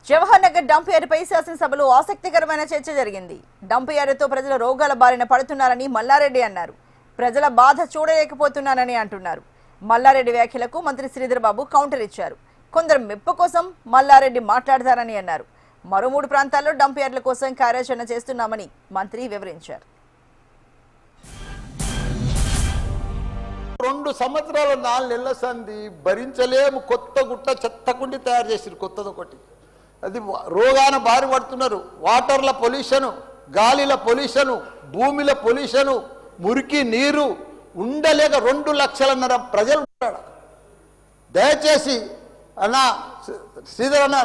Jawahar Nagar dump యార్డుపై శాసనసభలో ఆసక్తికరమైన చర్చ జరిగింది. డంప్ యార్డుతో ప్రజల రోగాల బారిన పడుతున్నారని మల్లారెడ్డి అన్నారు. ప్రజల బాధ చూడలేకపోతున్నానని అంటున్నారు. మల్లారెడ్డి వ్యాఖ్యలకు మంత్రి శ్రీధర్ బాబు కౌంటర్ ఇచ్చారు. కొందరు మెప్పు కోసం మల్లారెడ్డి మాట్లాడతారని అన్నారు. మరో 3 ప్రాంతాల్లో డంప్ యార్డుల కోసం కార్యాచరణ చేస్తున్నామని మంత్రి వివరించారు. 2 సంవత్సరాల 4 నెలల సంది భరించలేము. కొత్త గుట్ట చెత్తకుండి తయారు చేసిరు. కొత్తదొకటి అది రోగాన బారి పడుతున్నారు. వాటర్ల పొల్యూషను, గాలిల పొల్యూషను, భూమిల పొల్యూషను, మురికి నీరు ఉండలేక 2 లక్షలన్నర ప్రజలు ఉంటాడు. దయచేసి అన్న శ్రీధర్ అన్న,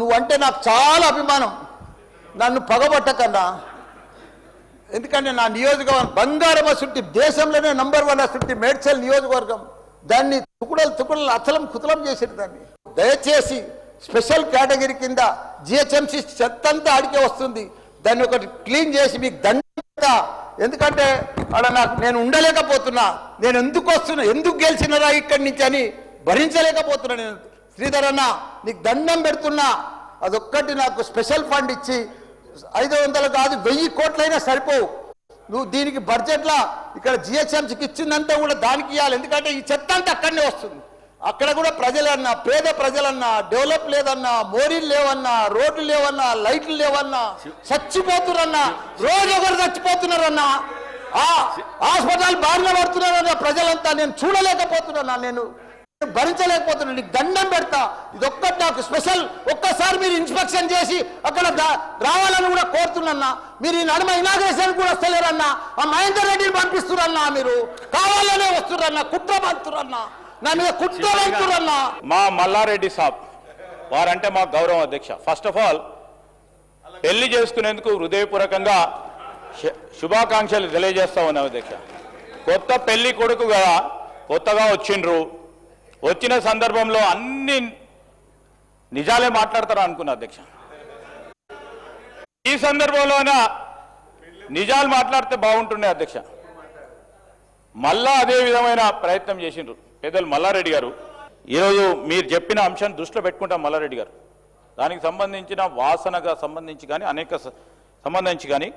నువ్వంటే నాకు చాలా అభిమానం. నన్ను పగబట్టకన్నా, ఎందుకంటే నా నియోజకవర్గం బంగారం అసుంటి దేశంలోనే నంబర్ 1 అసుంటి మేడ్చల్ నియోజకవర్గం. దాన్ని తుకుడలు అచలం కుతలం చేసేది. దాన్ని దయచేసి స్పెషల్ కేటగిరీ కింద జిహెచ్ఎంసీ చెత్తంతా ఆడికే వస్తుంది. దాన్ని ఒకటి క్లీన్ చేసి మీకు దండ. ఎందుకంటే అక్కడ నేను ఉండలేకపోతున్నా. నేను ఎందుకు వస్తున్నా, ఎందుకు గెలిచినరా ఇక్కడి నుంచి అని భరించలేకపోతున్నా. నేను శ్రీధర్ అన్న నీకు దండం పెడుతున్నా. అదొక్కటి నాకు స్పెషల్ ఫండ్ ఇచ్చి 500 కాదు 1000 కోట్లైనా సరిపోవు. నువ్వు దీనికి బడ్జెట్లో ఇక్కడ జిహెచ్ఎంసీకి ఇచ్చిందంతా కూడా దానికి ఇవ్వాలి. ఎందుకంటే ఈ చెత్త అంతా అక్కడనే వస్తుంది. అక్కడ కూడా ప్రజలన్నా, పేద ప్రజలన్నా, డెవలప్ లేదన్నా, మోరీలు లేవన్నా, రోడ్లు లేవన్నా, లైట్లు లేవన్నా, చచ్చిపోతున్నారన్నా. రోజు ఒకరు చచ్చిపోతున్నారన్నా. హాస్పిటల్ బారిన పడుతున్నారన్నా ప్రజలంతా. నేను చూడలేకపోతున్నా, నేను భరించలేకపోతున్నా. నీకు దండం పెడతా. ఇదొక్కటి నాకు స్పెషల్. ఒక్కసారి మీరు ఇన్స్పెక్షన్ చేసి అక్కడ రావాలని కూడా కోరుతున్నా. మీరు ఈ నడుమ ఇనాగ్రేషన్ కూడా వస్తలేరన్నా. ఆ మహేందర్ రెడ్డిని పంపిస్తురన్నా. మీరు కావాలనే వస్తురన్నా. కుట్ర పంతురన్నా. నా మీద కుట్ర పంతురన్నా. మా మల్లారెడ్డి సాబ్ వారంటే మా గౌరవం అధ్యక్ష. ఫస్ట్ ఆఫ్ ఆల్ పెళ్లి చేసుకునేందుకు హృదయపూర్వకంగా శుభాకాంక్షలు తెలియజేస్తా ఉన్నాం అధ్యక్ష. కొత్త పెళ్లి కొడుకు కదా, కొత్తగా వచ్చిండ్రు. వచ్చిన సందర్భంలో అన్ని నిజాలే మాట్లాడతారు అనుకున్నా అధ్యక్ష. ఈ సందర్భంలోన నిజాలు మాట్లాడితే బాగుంటుండే అధ్యక్ష. మళ్ళా అదే విధమైన ప్రయత్నం చేసిండ్రు పెద్దలు మల్లారెడ్డి గారు. ఈరోజు మీరు చెప్పిన అంశాన్ని దృష్టిలో పెట్టుకుంటాం మల్లారెడ్డి గారు. దానికి సంబంధించిన వాసనగా సంబంధించి కానీ అనేక సంబంధించి కానీ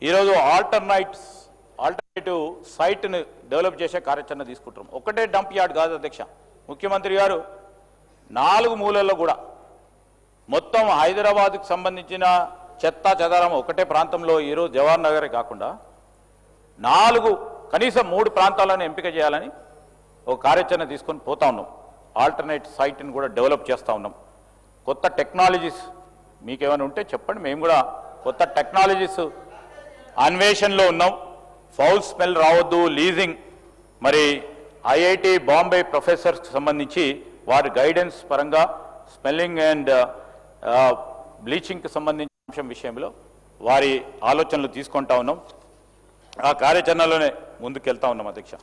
ఈరోజు ఆల్టర్నేటివ్ సైట్ని డెవలప్ చేసే కార్యాచరణ తీసుకుంటాం. ఒకటే డంప్ యార్డ్ కాదు అధ్యక్ష. ముఖ్యమంత్రి గారు 4 మూలల్లో కూడా మొత్తం హైదరాబాద్కు సంబంధించిన చెత్త చెదారం ఒకటే ప్రాంతంలో ఈరోజు జవహర్ నగరే కాకుండా 4 కనీసం 3 ప్రాంతాలను ఎంపిక చేయాలని ఒక కార్యాచరణ తీసుకొని పోతా ఉన్నాం. ఆల్టర్నేట్ సైట్ని కూడా డెవలప్ చేస్తూ ఉన్నాం. కొత్త టెక్నాలజీస్ మీకేమైనా ఉంటే చెప్పండి. మేము కూడా కొత్త టెక్నాలజీస్ అన్వేషణలో ఉన్నాం. ఫౌల్ స్మెల్ రావద్దు, లీజింగ్, మరి ఐఐటి బాంబే ప్రొఫెసర్స్కి సంబంధించి వారి గైడెన్స్ పరంగా స్మెల్లింగ్ అండ్ బ్లీచింగ్కి సంబంధించిన అంశం విషయంలో వారి ఆలోచనలు తీసుకుంటా ఉన్నాం. ఆ కార్యాచరణలోనే ముందుకెళ్తా ఉన్నాం అధ్యక్ష.